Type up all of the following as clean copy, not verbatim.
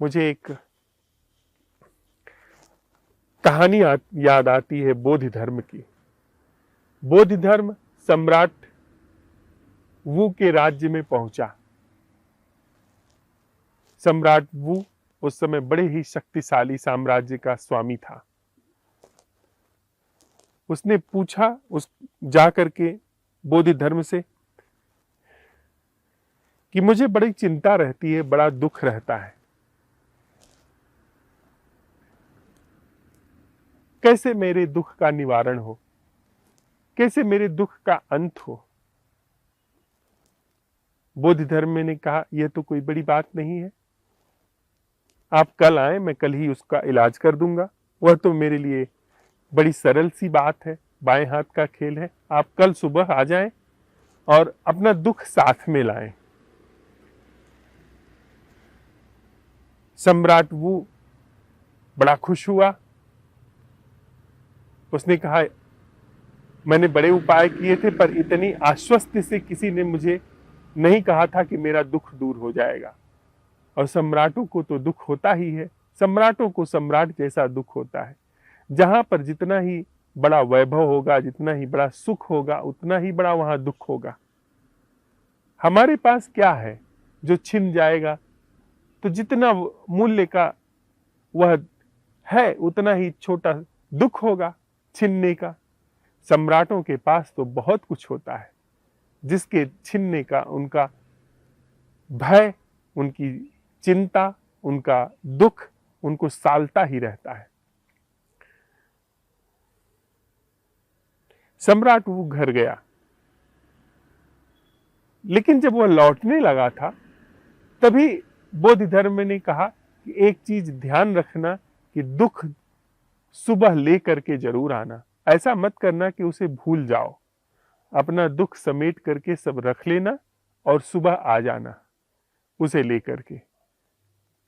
मुझे एक कहानी याद आती है बौद्ध धर्म की। बौद्ध धर्म सम्राट वू के राज्य में पहुंचा। सम्राट वू उस समय बड़े ही शक्तिशाली साम्राज्य का स्वामी था। उसने पूछा उस जाकर के बौद्ध धर्म से कि मुझे बड़ी चिंता रहती है, बड़ा दुख रहता है, कैसे मेरे दुख का निवारण हो, कैसे मेरे दुख का अंत हो। बौद्ध धर्म ने कहा यह तो कोई बड़ी बात नहीं है, आप कल आए, मैं कल ही उसका इलाज कर दूंगा। वह तो मेरे लिए बड़ी सरल सी बात है, बाएं हाथ का खेल है। आप कल सुबह आ जाएं और अपना दुख साथ में लाएं। सम्राट वो बड़ा खुश हुआ। उसने कहा मैंने बड़े उपाय किए थे, पर इतनी आश्वस्ति से किसी ने मुझे नहीं कहा था कि मेरा दुख दूर हो जाएगा। और सम्राटों को तो दुख होता ही है, सम्राटों को सम्राट जैसा दुख होता है। जहां पर जितना ही बड़ा वैभव होगा, जितना ही बड़ा सुख होगा, उतना ही बड़ा वहां दुख होगा। हमारे पास क्या है जो छिन जाएगा, तो जितना मूल्य का वह है उतना ही छोटा दुख होगा छिनने का। सम्राटों के पास तो बहुत कुछ होता है जिसके छिनने का उनका भय, उनकी चिंता, उनका दुख उनको सालता ही रहता है। सम्राट वो घर गया, लेकिन जब वह लौटने लगा था तभी बौद्ध धर्म ने कहा कि एक चीज ध्यान रखना कि दुख सुबह लेकर के जरूर आना। ऐसा मत करना कि उसे भूल जाओ, अपना दुख समेट करके सब रख लेना और सुबह आ जाना उसे लेकर के।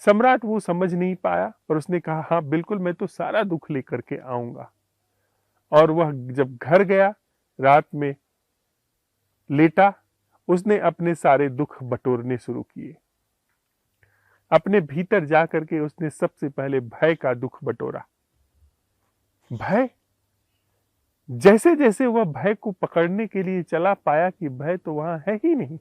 सम्राट वो समझ नहीं पाया, पर उसने कहा हाँ बिल्कुल, मैं तो सारा दुख लेकर के आऊंगा। और वह जब घर गया, रात में लेटा, उसने अपने सारे दुख बटोरने शुरू किए। अपने भीतर जाकर के उसने सबसे पहले भय का दुख बटोरा। भय, जैसे जैसे वह भय को पकड़ने के लिए चला, पाया कि भय तो वहां है ही नहीं।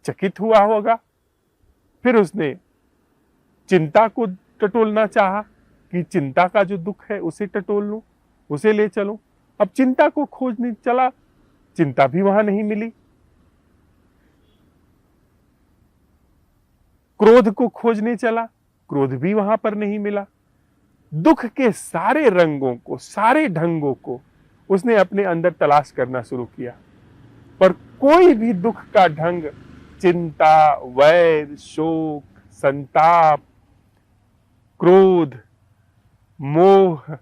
चकित हुआ होगा। फिर उसने चिंता को टटोलना चाहा कि चिंता का जो दुख है उसे टटोल लूं, उसे ले चलूं। अब चिंता को खोजने चला, चिंता भी वहां नहीं मिली। क्रोध को खोजने चला, क्रोध भी वहां पर नहीं मिला। दुख के सारे रंगों को, सारे ढंगों को उसने अपने अंदर तलाश करना शुरू किया, पर कोई भी दुख का ढंग, चिंता, वैर, शोक, संताप, क्रोध, मोह,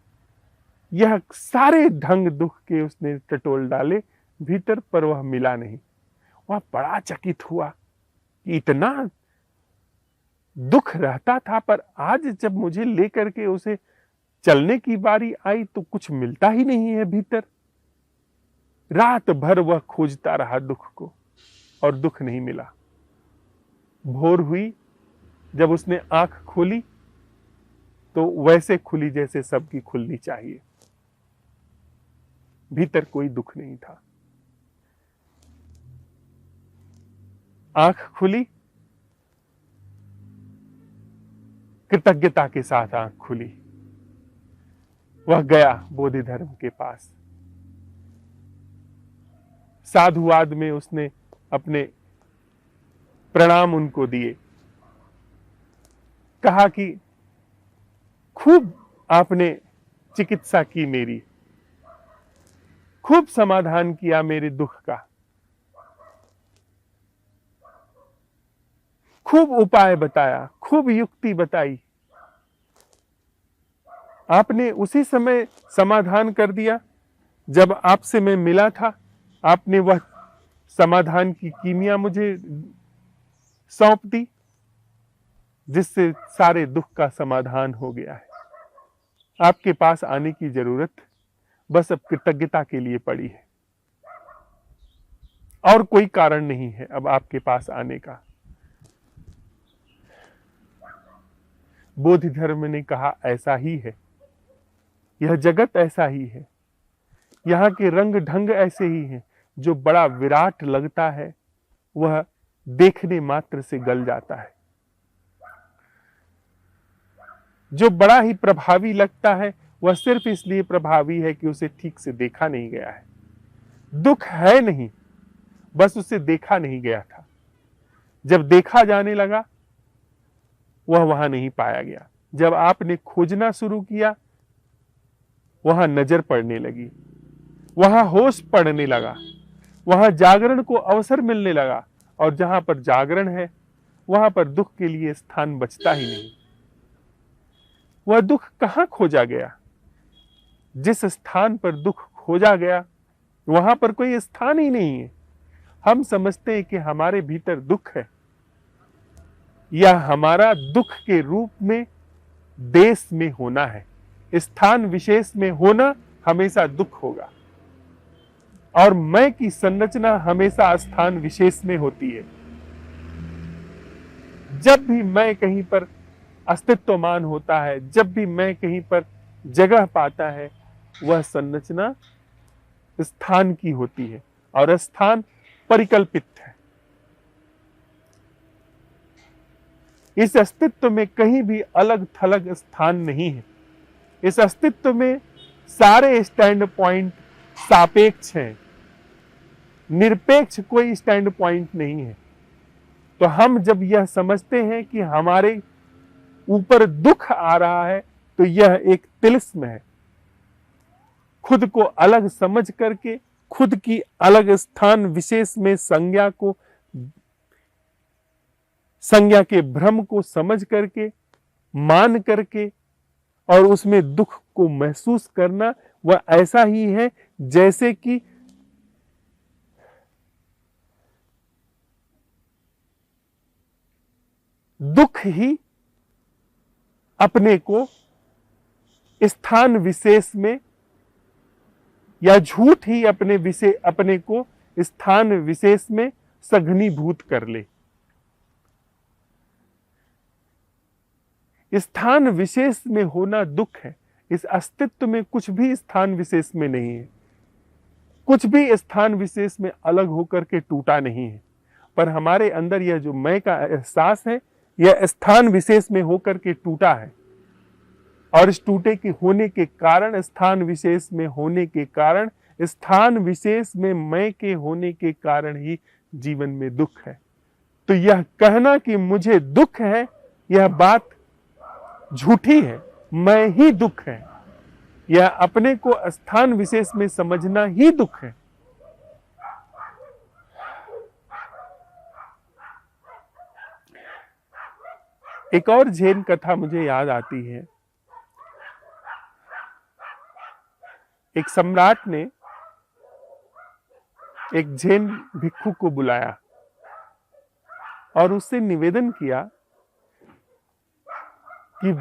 यह सारे ढंग दुख के उसने टटोल डाले भीतर, पर वह मिला नहीं। वह बड़ा चकित हुआ कि इतना दुख रहता था, पर आज जब मुझे लेकर के उसे चलने की बारी आई तो कुछ मिलता ही नहीं है भीतर। रात भर वह खोजता रहा दुख को और दुख नहीं मिला। भोर हुई, जब उसने आंख खोली तो वैसे खुली जैसे सबकी खुलनी चाहिए, भीतर कोई दुख नहीं था। आंख खुली, कृतज्ञता के साथ आंख खुली। वह गया बोधि धर्म के पास। साधुवाद में उसने अपने प्रणाम उनको दिए। कहा कि खूब आपने चिकित्सा की मेरी, खूब समाधान किया मेरे दुख का, खूब उपाय बताया, खूब युक्ति बताई। आपने उसी समय समाधान कर दिया जब आपसे मैं मिला था। आपने वह समाधान की कीमिया मुझे सौंप दी, जिससे सारे दुख का समाधान हो गया है। आपके पास आने की जरूरत बस अब कृतज्ञता के लिए पड़ी है, और कोई कारण नहीं है अब आपके पास आने का। बोधि धर्म ने कहा ऐसा ही है, यह जगत ऐसा ही है, यहाँ के रंग ढंग ऐसे ही हैं। जो बड़ा विराट लगता है वह देखने मात्र से गल जाता है, जो बड़ा ही प्रभावी लगता है वह सिर्फ इसलिए प्रभावी है कि उसे ठीक से देखा नहीं गया है। दुख है नहीं, बस उसे देखा नहीं गया था। जब देखा जाने लगा वह वहां नहीं पाया गया। जब आपने खोजना शुरू किया वहां नजर पड़ने लगी, वहां होश पड़ने लगा, वहां जागरण को अवसर मिलने लगा। और जहां पर जागरण है वहां पर दुख के लिए स्थान बचता ही नहीं। वह दुख कहां खोजा गया? जिस स्थान पर दुख खोजा गया वहां पर कोई स्थान ही नहीं है। हम समझते हैं कि हमारे भीतर दुख है, या हमारा दुख के रूप में देश में होना है। स्थान विशेष में होना हमेशा दुख होगा, और मैं की संरचना हमेशा स्थान विशेष में होती है। जब भी मैं कहीं पर अस्तित्वमान होता है, जब भी मैं कहीं पर जगह पाता है, वह संरचना स्थान की होती है, और स्थान परिकल्पित है। इस अस्तित्व में कहीं भी अलग थलग स्थान नहीं है। इस अस्तित्व में सारे स्टैंड पॉइंट सापेक्ष हैं, निरपेक्ष कोई स्टैंड पॉइंट नहीं है। तो हम जब यह समझते हैं कि हमारे ऊपर दुख आ रहा है तो यह एक तिलिस्म है। खुद को अलग समझ करके, खुद की अलग स्थान विशेष में संज्ञा के भ्रम को समझ करके, मान करके, और उसमें दुख को महसूस करना, वह ऐसा ही है जैसे कि दुख ही अपने को स्थान विशेष में, या झूठ ही अपने को स्थान विशेष में सघनीभूत कर ले। स्थान विशेष में होना दुख है। इस अस्तित्व में कुछ भी स्थान विशेष में नहीं है, कुछ भी स्थान विशेष में अलग होकर के टूटा नहीं है। पर हमारे अंदर यह जो मैं का एहसास है, यह स्थान विशेष में होकर के टूटा है, और इस टूटे के होने के कारण, स्थान विशेष में होने के कारण, स्थान विशेष में मैं के होने के कारण ही जीवन में दुख है। तो यह कहना कि मुझे दुख है, यह बात झूठी है। मैं ही दुख है, यह अपने को स्थान विशेष में समझना ही दुख है। एक और जैन कथा मुझे याद आती है। एक सम्राट ने एक जैन भिक्षु को बुलाया और उससे निवेदन किया कि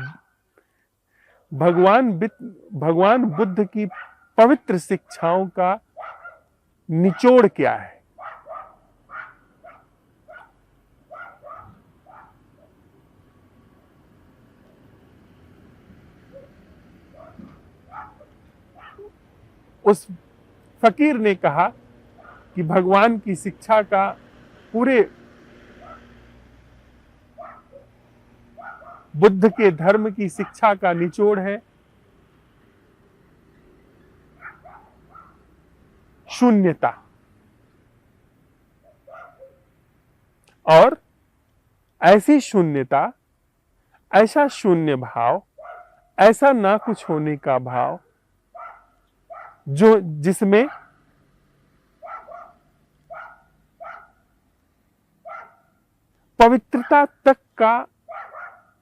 भगवान बुद्ध की पवित्र शिक्षाओं का निचोड़ क्या है। उस फकीर ने कहा कि भगवान की शिक्षा का, पूरे बुद्ध के धर्म की शिक्षा का निचोड़ है शून्यता। और ऐसी शून्यता, ऐसा शून्य भाव, ऐसा ना कुछ होने का भाव, जिसमें पवित्रता तक का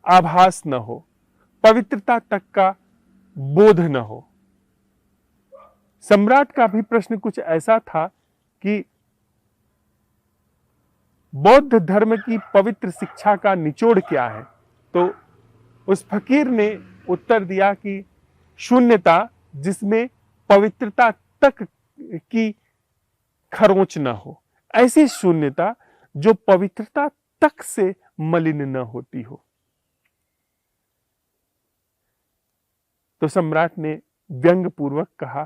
आभास न हो, पवित्रता तक का बोध न हो। सम्राट का भी प्रश्न कुछ ऐसा था कि बौद्ध धर्म की पवित्र शिक्षा का निचोड़ क्या है। तो उस फकीर ने उत्तर दिया कि शून्यता, जिसमें पवित्रता तक की खरोंच न हो, ऐसी शून्यता जो पवित्रता तक से मलिन न होती हो। तो सम्राट ने व्यंग पूर्वक कहा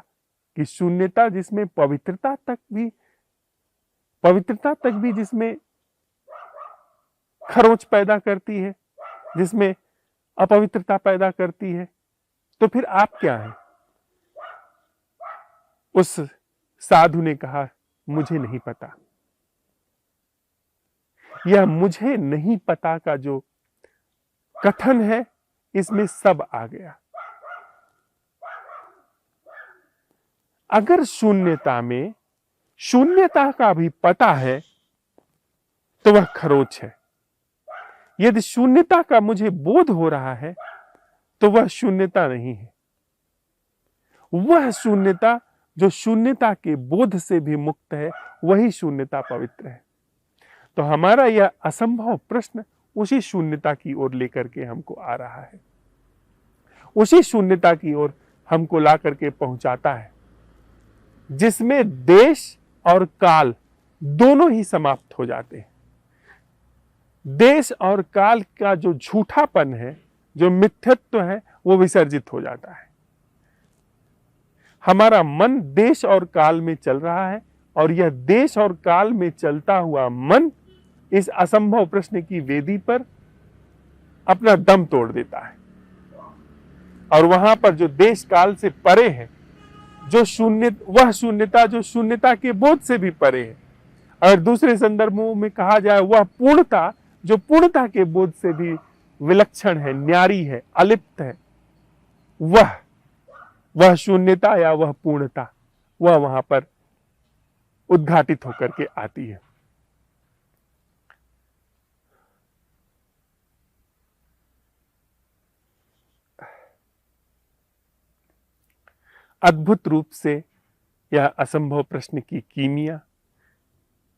कि शून्यता जिसमें पवित्रता तक भी जिसमें खरोंच पैदा करती है, जिसमें अपवित्रता पैदा करती है, तो फिर आप क्या हैं? उस साधु ने कहा, मुझे नहीं पता। यह मुझे नहीं पता का जो कथन है, इसमें सब आ गया। अगर शून्यता में शून्यता का भी पता है तो वह खरोच है। यदि शून्यता का मुझे बोध हो रहा है तो वह शून्यता नहीं है। वह शून्यता जो शून्यता के बोध से भी मुक्त है, वही शून्यता पवित्र है। तो हमारा यह असंभव प्रश्न उसी शून्यता की ओर लेकर के हमको आ रहा है, उसी शून्यता की ओर हमको ला करके पहुंचाता है, जिसमें देश और काल दोनों ही समाप्त हो जाते हैं। देश और काल का जो झूठापन है, जो मिथ्यत्व है, वो विसर्जित हो जाता है। हमारा मन देश और काल में चल रहा है और यह देश और काल में चलता हुआ मन इस असंभव प्रश्न की वेदी पर अपना दम तोड़ देता है। और वहां पर जो देश काल से परे है, जो वह शून्यता जो शून्यता के बोध से भी परे है, और दूसरे संदर्भों में कहा जाए वह पूर्णता जो पूर्णता के बोध से भी विलक्षण है, न्यारी है, अलिप्त है, वह शून्यता या वह पूर्णता वह वहां पर उद्घाटित होकर के आती है। अद्भुत रूप से यह असंभव प्रश्न की कीमिया,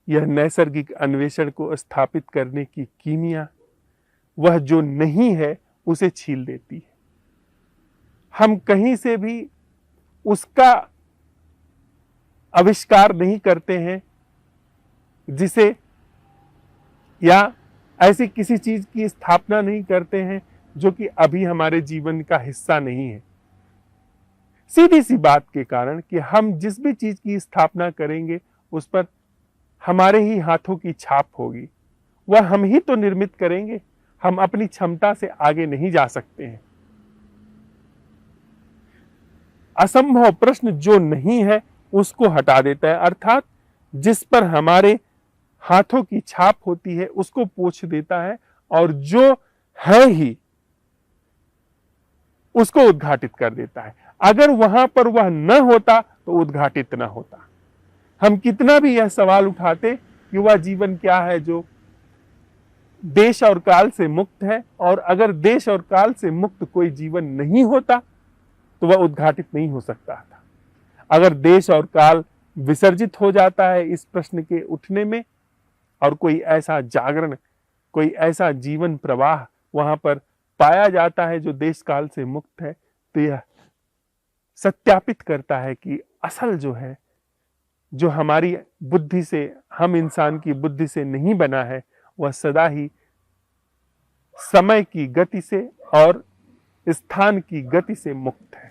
यह नैसर्गिक अन्वेषण को स्थापित करने की कीमिया, वह जो नहीं है उसे छील देती है। हम कहीं से भी उसका आविष्कार नहीं करते हैं जिसे, या ऐसी किसी चीज की स्थापना नहीं करते हैं जो कि अभी हमारे जीवन का हिस्सा नहीं है। सीधी सी बात के कारण कि हम जिस भी चीज की स्थापना करेंगे उस पर हमारे ही हाथों की छाप होगी। वह हम ही तो निर्मित करेंगे, हम अपनी क्षमता से आगे नहीं जा सकते हैं। असंभव प्रश्न जो नहीं है उसको हटा देता है, अर्थात जिस पर हमारे हाथों की छाप होती है उसको पोंछ देता है, और जो है ही उसको उद्घाटित कर देता है। अगर वहां पर वह न होता तो उद्घाटित न होता। हम कितना भी यह सवाल उठाते कि वह जीवन क्या है जो देश और काल से मुक्त है, और अगर देश और काल से मुक्त कोई जीवन नहीं होता तो वह उद्घाटित नहीं हो सकता था। अगर देश और काल विसर्जित हो जाता है इस प्रश्न के उठने में, और कोई ऐसा जागरण, कोई ऐसा जीवन प्रवाह वहां पर पाया जाता है जो देश काल से मुक्त है, तो यह सत्यापित करता है कि असल जो है, जो हमारी बुद्धि से, हम इंसान की बुद्धि से नहीं बना है, वह सदा ही समय की गति से और स्थान की गति से मुक्त है।